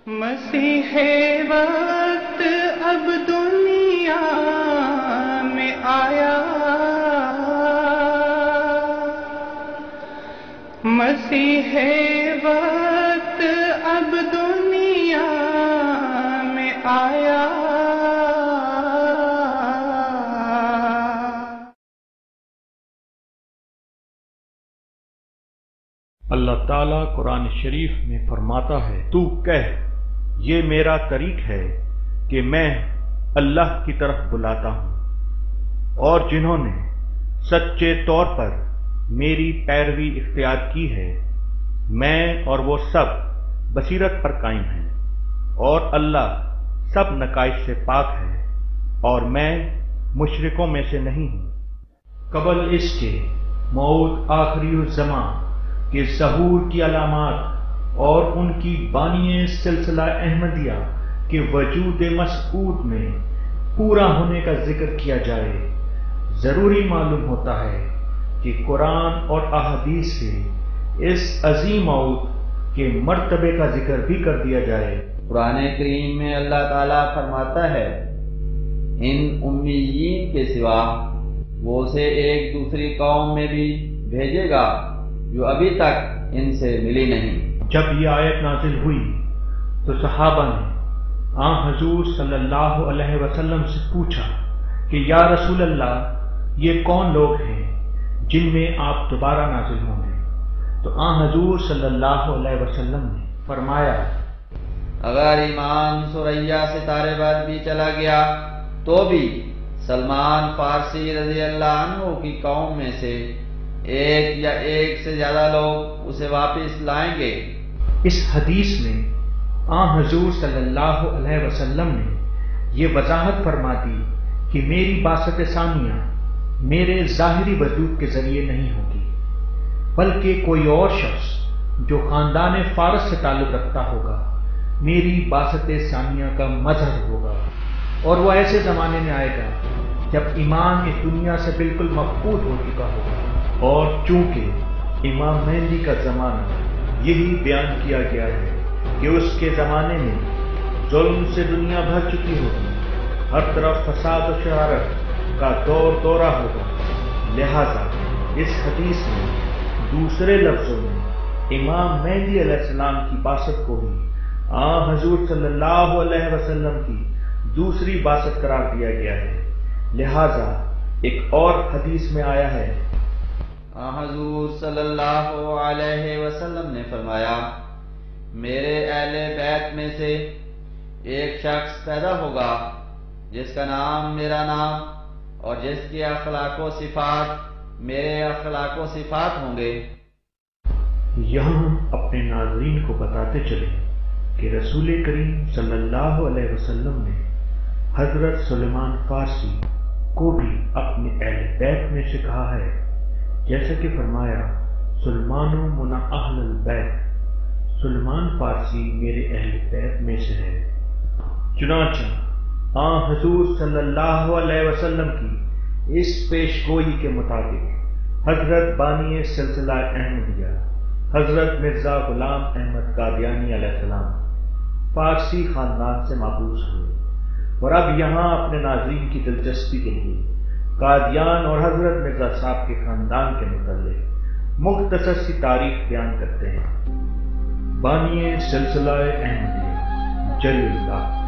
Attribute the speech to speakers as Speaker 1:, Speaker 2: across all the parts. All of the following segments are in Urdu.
Speaker 1: مسیح وقت اب دنیا میں آیا، مسیح وقت اب دنیا میں آیا۔
Speaker 2: اللہ تعالیٰ قرآن شریف میں فرماتا ہے، تو کہہ یہ میرا طریق ہے کہ میں اللہ کی طرف بلاتا ہوں، اور جنہوں نے سچے طور پر میری پیروی اختیار کی ہے، میں اور وہ سب بصیرت پر قائم ہیں، اور اللہ سب نقائص سے پاک ہے، اور میں مشرکوں میں سے نہیں ہوں۔ قبل اس کے موت آخری الزمان کہ ظہور کی علامات اور ان کی بانی سلسلہ احمدیہ کے وجود مسعود میں پورا ہونے کا ذکر کیا جائے، ضروری معلوم ہوتا ہے کہ قرآن اور احادیث سے اس عظیم موت کے مرتبے کا ذکر بھی کر دیا جائے۔
Speaker 3: قرآن کریم میں اللہ تعالیٰ فرماتا ہے، ان امیین کے سوا وہ اسے ایک دوسری قوم میں بھی بھیجے گا جو ابھی تک ان سے ملی نہیں۔
Speaker 2: جب یہ آیت نازل ہوئی تو صحابہ نے حضور صلی اللہ علیہ وسلم سے پوچھا کہ یا رسول اللہ، یہ کون لوگ ہیں جن میں آپ دوبارہ نازل ہوں گے؟ تو حضور صلی اللہ علیہ وسلم نے فرمایا،
Speaker 3: اگر ایمان ثریا ستارے بعد بھی چلا گیا تو بھی سلمان فارسی رضی اللہ عنہ کی قوم میں سے ایک یا ایک سے زیادہ لوگ اسے واپس لائیں گے۔
Speaker 2: اس حدیث میں حضور صلی اللہ علیہ وسلم نے یہ وضاحت فرما دی کہ میری بعثت ثانیہ میرے ظاہری وجود کے ذریعے نہیں ہوگی، بلکہ کوئی اور شخص جو خاندان فارس سے تعلق رکھتا ہوگا میری بعثت ثانیہ کا مظہر ہوگا، اور وہ ایسے زمانے میں آئے گا جب ایمان اس دنیا سے بالکل مفقود ہو چکا ہوگا، اور چونکہ امام مہدی کا زمانہ یہی بیان کیا گیا ہے کہ اس کے زمانے میں ظلم سے دنیا بھر چکی ہوگی، ہر طرف فساد و شرارت کا دور دورہ ہوگا، لہذا اس حدیث میں دوسرے لفظوں میں امام مہدی علیہ السلام کی بعثت کو ہی حضور صلی اللہ علیہ وسلم کی دوسری بعثت قرار دیا گیا ہے۔ لہذا ایک اور حدیث میں آیا ہے،
Speaker 3: حضور صلی اللہ علیہ وسلم نے فرمایا، میرے اہل بیت میں سے ایک شخص پیدا ہوگا جس کا نام میرا نام اور جس کی اخلاق و صفات میرے اخلاق و صفات ہوں گے۔
Speaker 2: یہاں ہم اپنے ناظرین کو بتاتے چلیں کہ رسول کریم صلی اللہ علیہ وسلم نے حضرت سلیمان فارسی کو بھی اپنے اہل بیت میں سے کہا ہے، جیسا کہ فرمایا، سلمان من اہل البیت، سلمان فارسی میرے اہل بیت میں سے ہے۔ چنانچہ حضور صلی اللہ علیہ وسلم کی اس پیش گوئی کے مطابق حضرت بانی سلسلہ احمدیہ حضرت مرزا غلام احمد قادیانی علیہ السلام فارسی خاندان سے مابعوث ہوئے، اور اب یہاں اپنے ناظرین کی دلچسپی کے لیے قادیان اور حضرت مرزا صاحب کے خاندان کے متعلق مختصر سی تاریخ بیان کرتے ہیں۔ بانی سلسلہ احمدیہ جلیل اللہ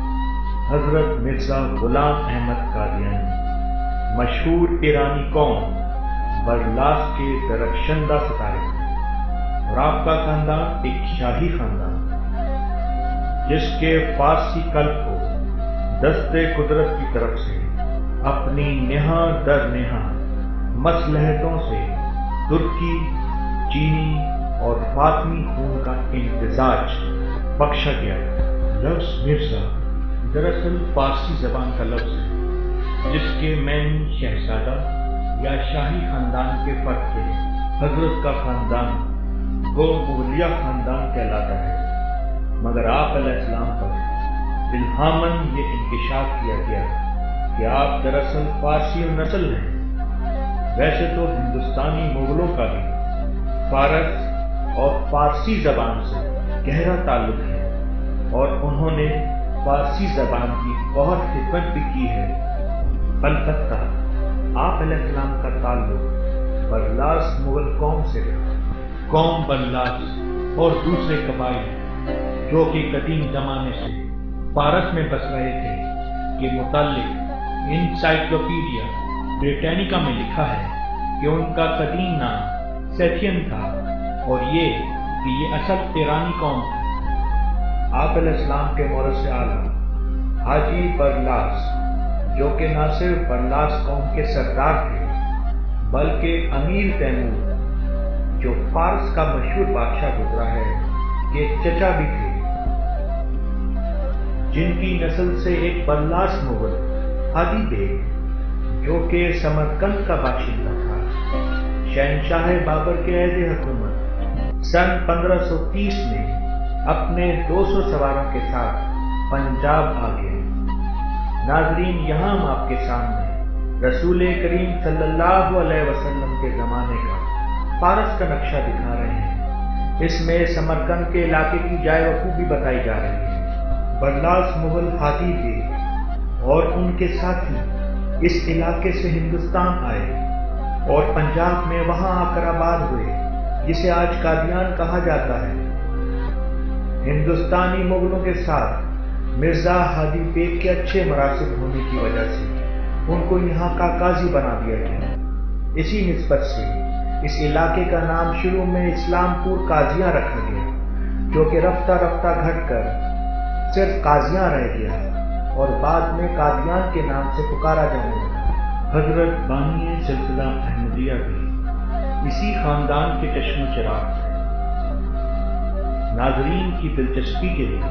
Speaker 2: حضرت مرزا غلام احمد قادیانی مشہور ایرانی قوم برلاس کے درخشندہ ستارے ہیں، اور آپ کا خاندان ایک شاہی خاندان ہے جس کے فارسی قلب کو دست قدرت کی طرف سے اپنی نہا در نہا مصلحتوں سے ترکی، چینی اور فاطمی خون کا امتزاج بخشا گیا ہے۔ لفظ مرزا دراصل فارسی زبان کا لفظ ہے جس کے معنی شہزادہ یا شاہی خاندان کے فرد سے حضرت کا خاندان گو مغلیہ خاندان کہلاتا ہے، مگر آپ علیہ السلام پر الہاماً یہ انکشاف کیا گیا کہ آپ دراصل فارسی نسل ہیں۔ ویسے تو ہندوستانی مغلوں کا بھی فارس اور فارسی زبان سے گہرا تعلق ہے، اور انہوں نے فارسی زبان کی بہت خدمت بھی کی ہے۔ البتہ آپ علیہ السلام کا تعلق برلاس مغل قوم سے تھا۔ قوم برلاس اور دوسرے قبائل جو کہ قدیم زمانے سے بھارت میں بس رہے تھے کے متعلق انسائکلوپیڈیا بریٹینیکا میں لکھا ہے کہ ان کا قدیم نام سیتھین تھا اور یہ کہ یہ اصل ایرانی قوم تھی۔ آپ علیہ السلام کے مورث اعلیٰ حاجی برلاس جو کہ نہ صرف برلاس قوم کے سردار تھے بلکہ امیر تیمور جو فارس کا مشہور بادشاہ گزرا ہے کے چچا بھی تھے، جن کی نسل سے ایک برلاس مغل ہادی بیگ جو کہ سمرقند کا باشندہ تھا، شہنشاہ بابر کے عہد حکومت سن 1530 میں اپنے 200 سواروں کے ساتھ پنجاب آ گئے۔ ناظرین، یہاں ہم آپ کے سامنے رسول کریم صلی اللہ علیہ وسلم کے زمانے کا فارس کا نقشہ دکھا رہے ہیں۔ اس میں سمرقند کے علاقے کی جائے وقوع بھی بتائی جا رہی ہے۔ برلاس مغل ہادی بیگ اور ان کے ساتھی اس علاقے سے ہندوستان آئے اور پنجاب میں وہاں آ کر آباد ہوئے، جسے آج قادیان کہا جاتا ہے۔ ہندوستانی مغلوں کے ساتھ مرزا ہادی بیگ کے اچھے مراسل ہونے کی وجہ سے ان کو یہاں کا قاضی بنا دیا گیا۔ اسی نسبت سے اس علاقے کا نام شروع میں اسلام پور قاضیاں رکھا گیا، جو کہ رفتہ رفتہ گھٹ کر صرف قاضیاں رہ گیا اور بعد میں قادیان کے نام سے پکارا جانے لگا۔ حضرت بانی سلسلہ احمدیہ بھی اسی خاندان کے چشم و چراغ تھے۔ ناظرین کی دلچسپی کے لیے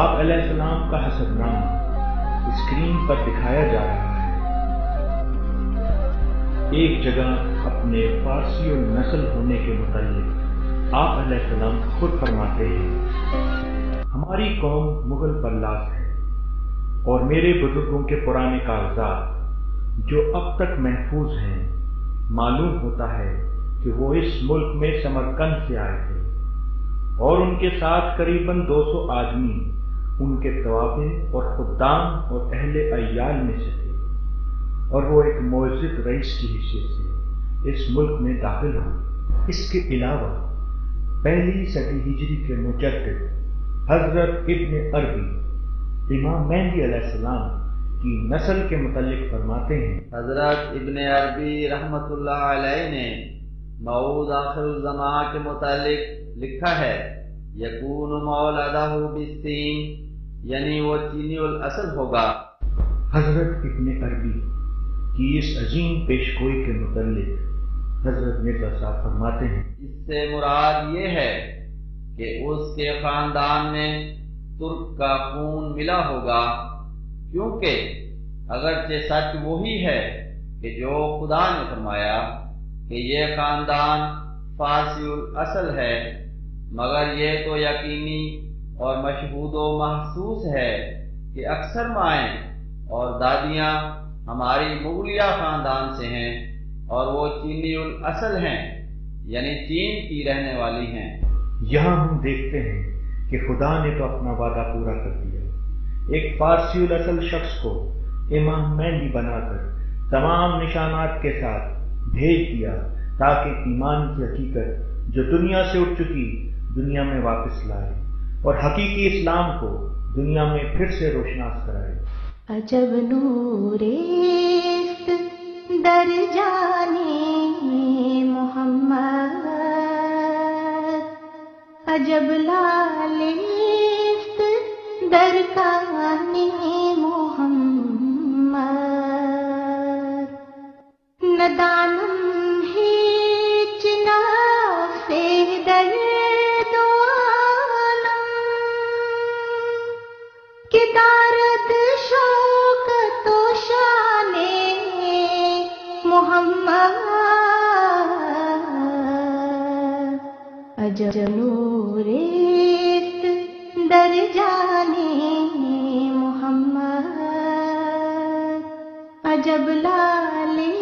Speaker 2: آپ علیہ السلام کا حسب نامہ اسکرین پر دکھایا جا رہا ہے۔ ایک جگہ اپنے فارسی النسل ہونے کے متعلق آپ علیہ السلام خود فرماتے ہیں، ہماری قوم مغل برلاس ہے اور میرے بزرگوں کے پرانے کاغذات جو اب تک محفوظ ہیں معلوم ہوتا ہے کہ وہ اس ملک میں سمرقند سے آئے تھے اور ان کے ساتھ قریباً 200 آدمی ان کے توابع اور خدام اور اہل عیال میں سے تھے، اور وہ ایک معزز رئیس کی حیثیت سے اس ملک میں داخل ہوئے۔ اس کے علاوہ پہلی صدی ہجری کے مجدد حضرت ابن عربی امام مہدی علیہ السلام کی نسل کے متعلق فرماتے ہیں،
Speaker 3: حضرت ابن عربی رحمت اللہ علیہ نے موعود آخر الزمان کے متعلق لکھا ہے، یکون مولدہ بالسین، یعنی وہ چینی الاصل ہوگا۔
Speaker 2: حضرت ابن عربی کی اس عظیم پیشگوئی کے متعلق حضرت مرزا صاحب فرماتے ہیں،
Speaker 3: اس سے مراد یہ ہے کہ اس کے خاندان میں ترک کا خون ملا ہوگا، کیونکہ اگرچہ سچ وہی ہے کہ جو خدا نے فرمایا کہ یہ خاندان فارسی الاصل ہے، مگر یہ تو یقینی اور مشہود و محسوس ہے کہ اکثر مائیں اور دادیاں ہماری مغلیہ خاندان سے ہیں اور وہ چینی الاصل ہیں، یعنی چین کی رہنے والی ہیں۔
Speaker 2: یہاں ہم دیکھتے ہیں کہ خدا نے تو اپنا وعدہ پورا کر دیا، ایک فارسی الاصل شخص کو امام مہدی بنا کر تمام نشانات کے ساتھ بھیج دیا تاکہ ایمان کی حقیقت جو دنیا سے اٹھ چکی دنیا میں واپس لائے اور حقیقی اسلام کو دنیا میں پھر سے روشناس کرائے۔
Speaker 4: عجب نوریست در جانے محمد، عجب لالیست در کانے محمد، ندانم ہیچ نفس در دوانم، کہ دارد شوق تو شان محمد، عجب نوریست در جانے محمد، عجب لالی